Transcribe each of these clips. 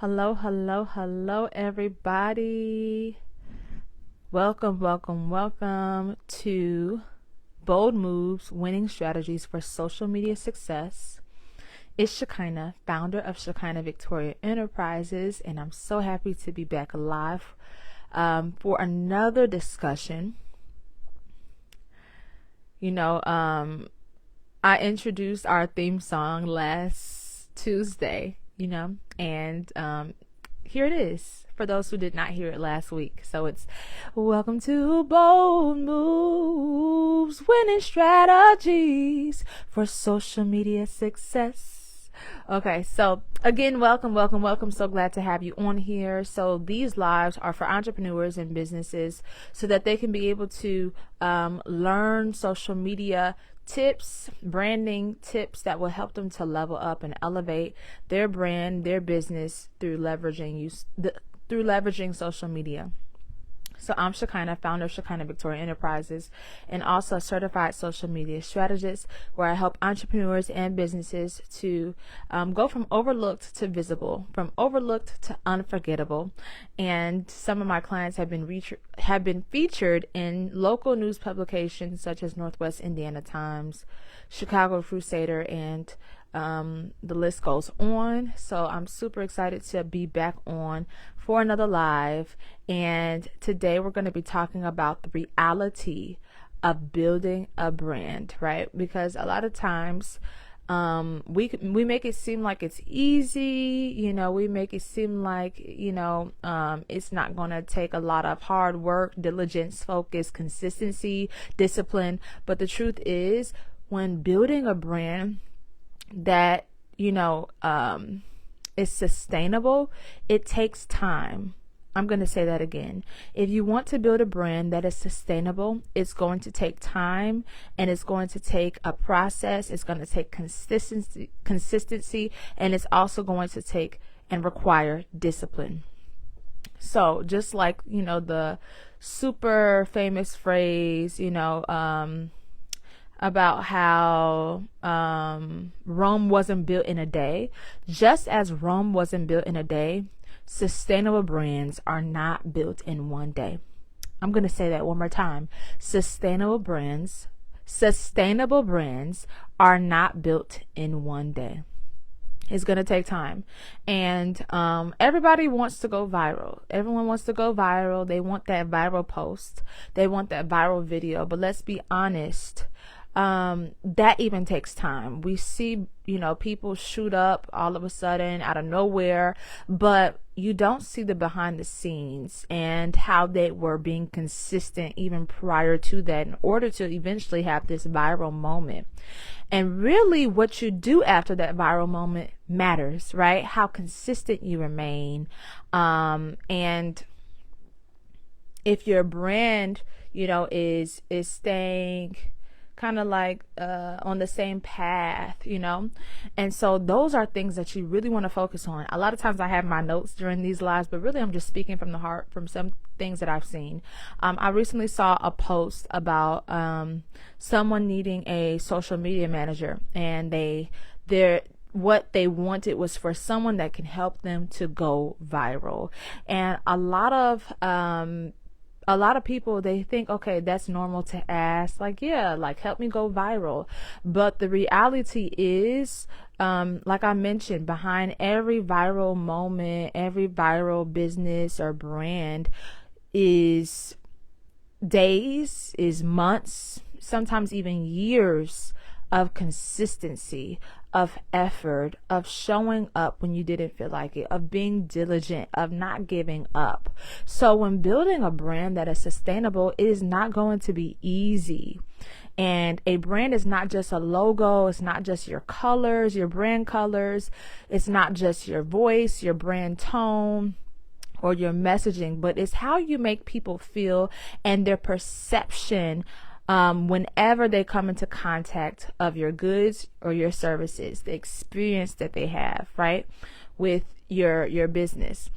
Hello, hello, hello, everybody. Welcome to Bold Moves Winning Strategies for Social Media Success. It's Shekinah, founder of Shekinah Victoria Enterprises, and I'm so happy to be back live for another discussion. I introduced our theme song last Tuesday, and here it is for those who did not hear it last week. So it's welcome to Bold Moves, Winning Strategies for Social Media Success. Okay, so again, welcome. So glad to have you on here. So these lives are for entrepreneurs and businesses so that they can be able to learn social media tips, branding tips that will help them to level up and elevate their brand, their business through leveraging social media. So I'm Shekinah, founder of Shekinah Victoria Enterprises, and also a certified social media strategist, where I help entrepreneurs and businesses to go from overlooked to visible, from overlooked to unforgettable. And some of my clients have been featured in local news publications such as Northwest Indiana Times, Chicago Crusader, and the list goes on. So I'm super excited to be back on for another live, and today we're going to be talking about the reality of building a brand, right? Because a lot of times we make it seem like it's easy, we make it seem like it's not going to take a lot of hard work, diligence, focus, consistency, discipline. But the truth is, when building a brand that is sustainable, it takes time. I'm going to say that again. If you want to build a brand that is sustainable, it's going to take time, and it's going to take a process. It's going to take consistency, and it's also going to take and require discipline. So just like, the super famous phrase, about how Rome wasn't built in a day. Just as Rome wasn't built in a day, sustainable brands are not built in one day. I'm going to say that one more time. Sustainable brands are not built in one day. It's going to take time. And everybody wants to go viral. Everyone wants to go viral. They want that viral post. They want that viral video. But let's be honest, that even takes time. We see, people shoot up all of a sudden out of nowhere, but you don't see the behind the scenes and how they were being consistent even prior to that in order to eventually have this viral moment. And really what you do after that viral moment matters, right? How consistent you remain. And if your brand, is staying kind of like on the same path, and so those are things that you really want to focus on. A lot of times I have my notes during these lives, but really I'm just speaking from the heart from some things that I've seen. I recently saw a post about someone needing a social media manager, and what they wanted was for someone that can help them to go viral. And a lot of people, they think, okay, that's normal to ask, help me go viral. But the reality is, like I mentioned, behind every viral moment, every viral business or brand is days, is months, sometimes even years of consistency, of effort, of showing up when you didn't feel like it, of being diligent, of not giving up. So when building a brand that is sustainable, it is not going to be easy. And a brand is not just a logo. It's not just your colors, your brand colors. It's not just your voice, your brand tone, or your messaging, but it's how you make people feel and their perception whenever they come into contact of your goods or your services, the experience that they have, right, with your business.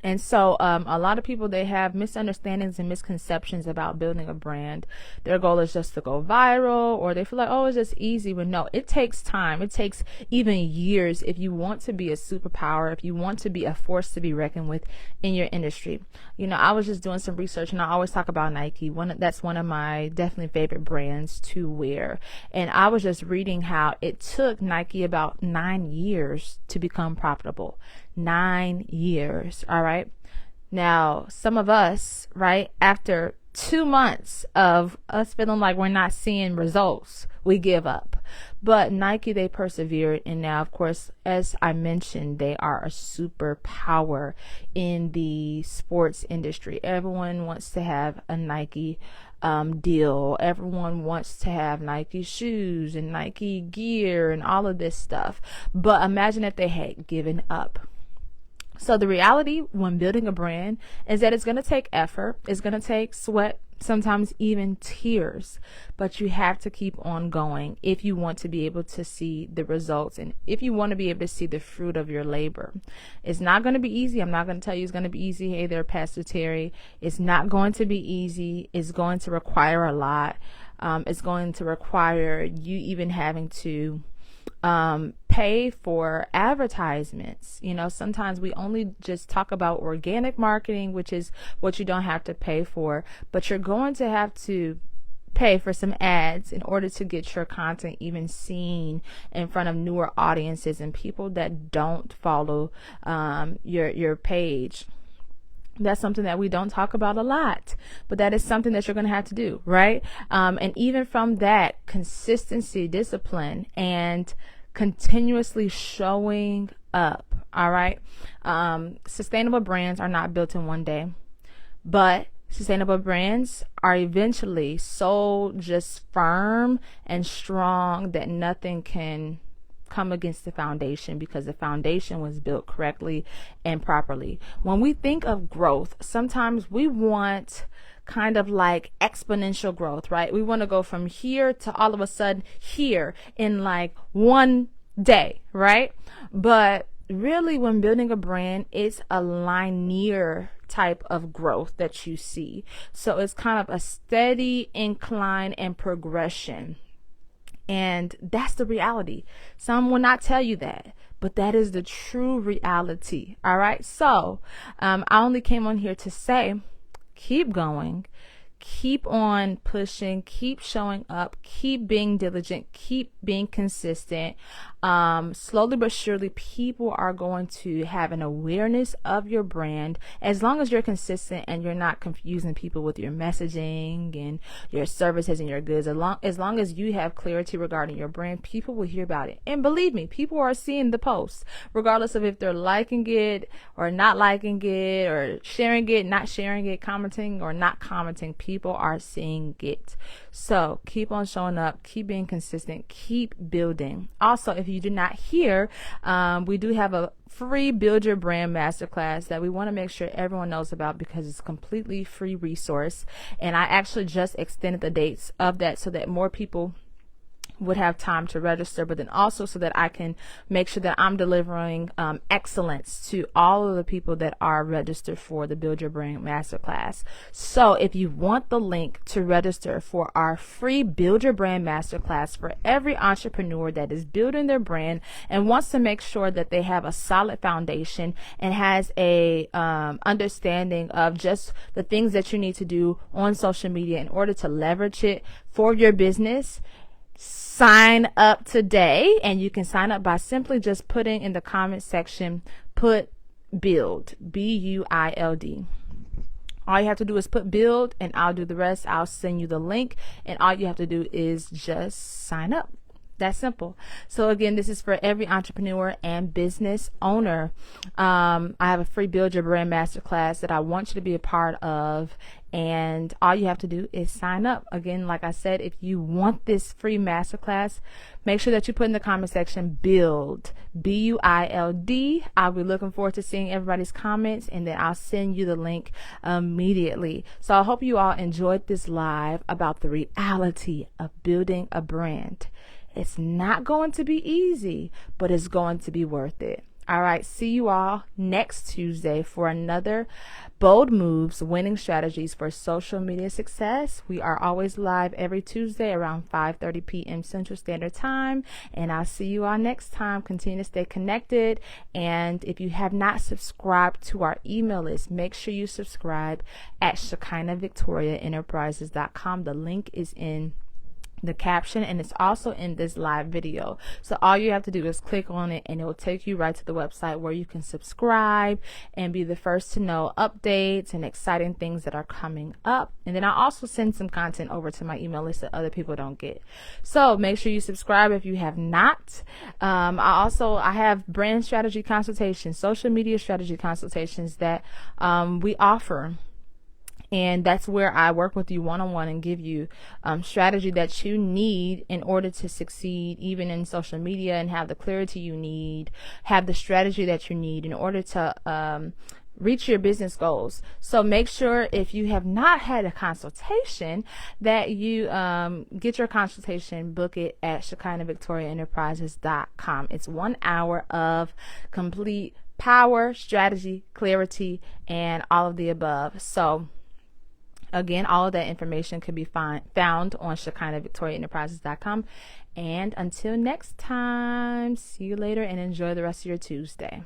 And so a lot of people, they have misunderstandings and misconceptions about building a brand. Their goal is just to go viral, or they feel like, oh, it's just easy. But no, it takes time. It takes even years if you want to be a superpower, if you want to be a force to be reckoned with in your industry. You know, I was just doing some research, and I always talk about Nike. That's one of my definitely favorite brands to wear. And I was just reading how it took Nike about 9 years to become profitable. 9 years. All right. Now, some of us, right, after 2 months of us feeling like we're not seeing results, we give up. But Nike, they persevered. And now, of course, as I mentioned, they are a superpower in the sports industry. Everyone wants to have a Nike deal. Everyone wants to have Nike shoes and Nike gear and all of this stuff. But imagine if they had given up. So the reality when building a brand is that it's going to take effort. It's going to take sweat, sometimes even tears, but you have to keep on going if you want to be able to see the results, and if you want to be able to see the fruit of your labor. It's not going to be easy. I'm not going to tell you it's going to be easy. Hey there, Pastor Terry. It's not going to be easy. It's going to require a lot. It's going to require you even having to pay for advertisements. You know, sometimes we only just talk about organic marketing, which is what you don't have to pay for, but you're going to have to pay for some ads in order to get your content even seen in front of newer audiences and people that don't follow your page. That's something that we don't talk about a lot, but that is something that you're going to have to do, right? And even from that, consistency, discipline, and continuously showing up, all right? Sustainable brands are not built in one day, but sustainable brands are eventually so just firm and strong that nothing can come against the foundation, because the foundation was built correctly and properly. When we think of growth, sometimes we want kind of like exponential growth, right? We want to go from here to all of a sudden here in like one day, right? But really, when building a brand, it's a linear type of growth that you see. So it's kind of a steady incline and progression. And that's the reality. Some will not tell you that, but that is the true reality. All right. So I only came on here to say, keep going, keep on pushing, keep showing up, keep being diligent, keep being consistent. Slowly but surely, people are going to have an awareness of your brand as long as you're consistent and you're not confusing people with your messaging and your services and your goods. As long as you have clarity regarding your brand, people will hear about it. And believe me, people are seeing the posts, regardless of if they're liking it or not liking it, or sharing it, not sharing it, commenting or not commenting. People are seeing it. So keep on showing up, keep being consistent, keep building. Also, if you do not hear, we do have a free Build Your Brand Masterclass that we want to make sure everyone knows about, because it's a completely free resource. And I actually just extended the dates of that so that more people would have time to register, but then also so that I can make sure that I'm delivering excellence to all of the people that are registered for the Build Your Brand Masterclass. So if you want the link to register for our free Build Your Brand Masterclass for every entrepreneur that is building their brand and wants to make sure that they have a solid foundation and has a understanding of just the things that you need to do on social media in order to leverage it for your business, sign up today. And you can sign up by simply just putting in the comment section, put build, BUILD. All you have to do is put build, and I'll do the rest. I'll send you the link, and all you have to do is just sign up. That's simple. So again, this is for every entrepreneur and business owner. I have a free Build Your Brand Masterclass that I want you to be a part of. And all you have to do is sign up. Again, like I said, if you want this free masterclass, make sure that you put in the comment section, build, BUILD. I'll be looking forward to seeing everybody's comments, and then I'll send you the link immediately. So I hope you all enjoyed this live about the reality of building a brand. It's not going to be easy, but it's going to be worth it. All right, see you all next Tuesday for another Bold Moves Winning Strategies for Social Media Success. We are always live every Tuesday around 5:30 p.m. Central Standard Time, and I'll see you all next time. Continue to stay connected, and if you have not subscribed to our email list, make sure you subscribe at ShekinahVictoriaEnterprises.com. The link is in the caption, and it's also in this live video. So all you have to do is click on it, and it will take you right to the website where you can subscribe and be the first to know updates and exciting things that are coming up. And then I also send some content over to my email list that other people don't get. So make sure you subscribe if you have not. I have brand strategy consultations, social media strategy consultations that we offer. And that's where I work with you one-on-one and give you strategy that you need in order to succeed even in social media, and have the clarity you need, have the strategy that you need in order to reach your business goals. So make sure, if you have not had a consultation, that you get your consultation, book it at ShekinahVictoriaEnterprises.com. It's 1 hour of complete power, strategy, clarity, and all of the above. So again, all of that information can be found on ShekinahVictoriaEnterprises.com. And until next time, see you later and enjoy the rest of your Tuesday.